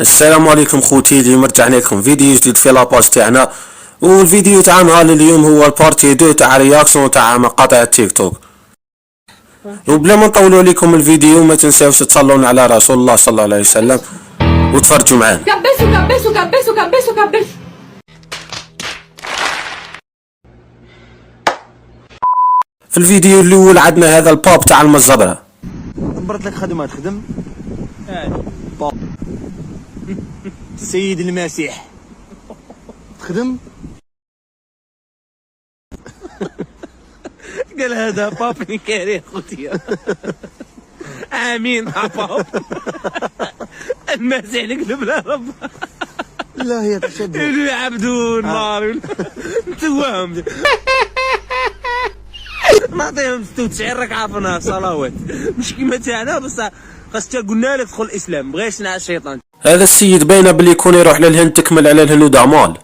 السلام عليكم خوتي. اليوم رجعنا لكم فيديو جديد في لاباج تاعنا، والفيديو تاع نهار اليوم هو البارتي 2 تاع رياكسيون تاع مقاطع التيك توك. وبلا ما نطولوا عليكم الفيديو، ما تنساوش تصلون على رسول الله صلى الله عليه وسلم وتفرجوا معانا. كبسوا كبسوا كبسوا كبسوا كبسوا. في الفيديو الاول عندنا هذا الباب تاع المزبره. دبرت لك خدمه تخدم باب السيد المسيح تخدم. قال هذا باب كاري خوتي. امين باب. المسيح نقلب له رب. لا هي تشبه اللي عبدون نار توهم. نعطيهم 96 ركعه في صلوات، مش كيما تاعنا بس خاصة قلنا لك تدخل الاسلام، بغيش نعس الشيطان. هذا السيد باينه بلي يكون يروح للهند تكمل على الهنود اعمال.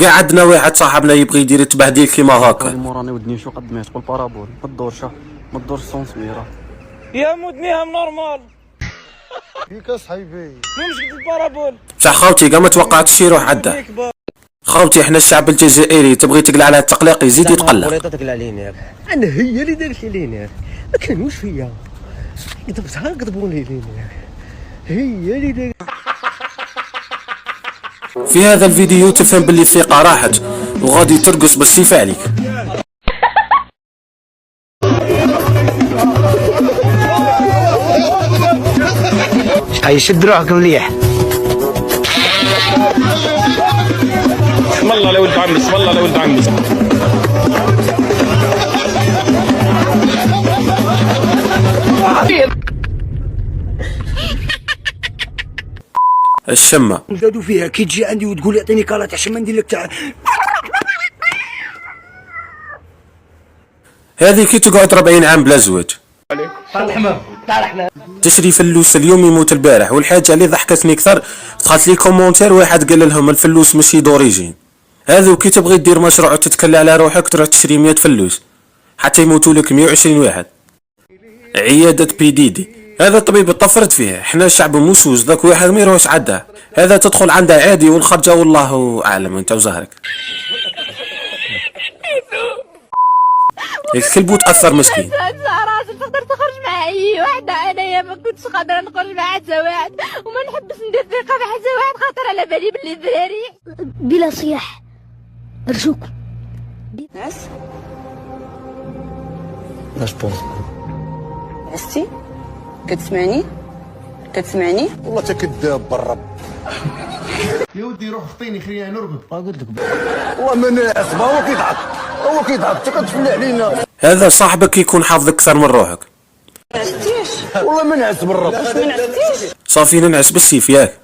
قاعد عندنا واحد صاحبنا يبغي يدير تبهديل كيما هكا. الموراني ودني شو قد ما تقول بارابول ما تدورش ما تدورش سونسميرا يا مدنيها نورمال فيك اصحيبي نمشي بالبارابول بصح خوتي كاع ما توقعتش يروح عده. خوتي احنا الشعب الجزائري تبغي تقلع على التقليق يزيد يتقلق. وليت تقلع علينا ياك، انا هي اللي دارت لي لينا، ما كانوش فيا كتبتها كتبوا لي لينا، هي اللي دارت. في هذا الفيديو تفهم باللي الثقة راحت وغادي ترقص بالسيف عليك. حيشد روحك مليح. بسم الله لولد عمي، بسم الله لولد عمي. الشمة زادوا فيها كي تجي عندي وتقول لي اعطيني كارات عشان ما ندير لك تاع هذه كي تقعد 40 عام بلا زواج. تشري فلوس اليوم يموت البارح. والحاجة اللي ضحكتني اكثر دخلت لي كومونتير واحد قال لهم الفلوس ماشي دوريجين. هذو كي تبغي دير مشروع وتتكلى على روحك تروح تشري 100 فلوس حتى يموتوا لك 120 واحد. عيادة بيديدي هذا طبيب اطفرت فيه. احنا الشعب موسوس ذاك واحد ما يروحش عده. هذا تدخل عنده عادي والخرجه والله اعلم انت وزهرك. الكلب تاثر مسكين. راسي تقدر تخرج مع اي واحده، انايا ما كنتش قادره نخرج مع حتى واحد وما نحبش ندير ثقه مع حتى واحد خاطر على بالي بلي الدراري بلا صياح ارجوك. ناس اش بون عستي كتسمعني كتسمعني والله تكذاب بالرب. يا ودي روح خطيني خلينا نرقد. قلت لك والله ما ناعس، ما هو كيضحك، هو كيضحك انت كتفلي علينا. هذا صاحبك يكون حافظك اكثر من روحك. عستيش والله ما ناعس بالرب. واش ما عستيش صافي ننعس بالسيف ياك.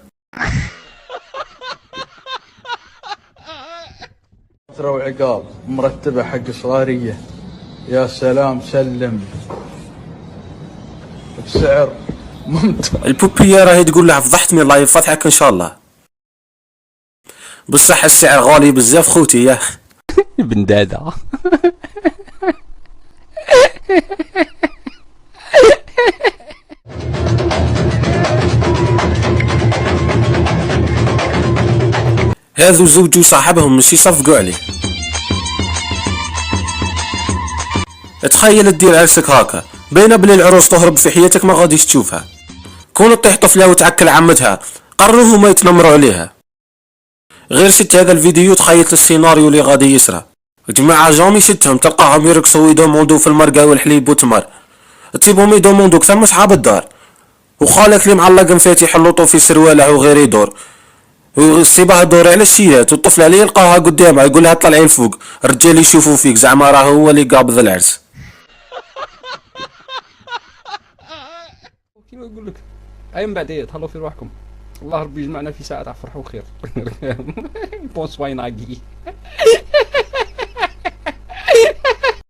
ترى وعقاب مرتبة حق صغارية، يا سلام سلم بسعر ممتاز. البوبية راهي تقول له فضحتني الله يفضحك ان شاء الله. بصح السعر غالي بزاف خوتي يا بن دادا. هذو زوجو صاحبهم مش يصفقوا عليه. تخيل تدير عرسك هاكا باينه بلي العروس تهرب في حياتك ما غاديش تشوفها. كون تطيح طفله وتعكل عمتها قرروا هما يتنمروا عليها. غير شت هذا الفيديو تخيلت السيناريو اللي غادي يسرى. جماعة جامي شتهم تلقاهم يرقصوا ويدوموندو في المرقة والحليب وتمر. تسيبهم يدوموندو كثر من صحاب الدار. وخالك اللي معلق مفاتيح اللوطو في سروالع وغير يدور. ويصيبها دوري على الشيات والطفلة اللي يلقاها قدامها يقول لها طلعي الفوق الرجال يشوفوا فيك زعما راه هو اللي قابض العرس. كيما نقول لك ايام بعديه تهلاو في روحكم. الله ربي يجمعنا في ساعه تاع فرح وخير. بون سواي ناقي.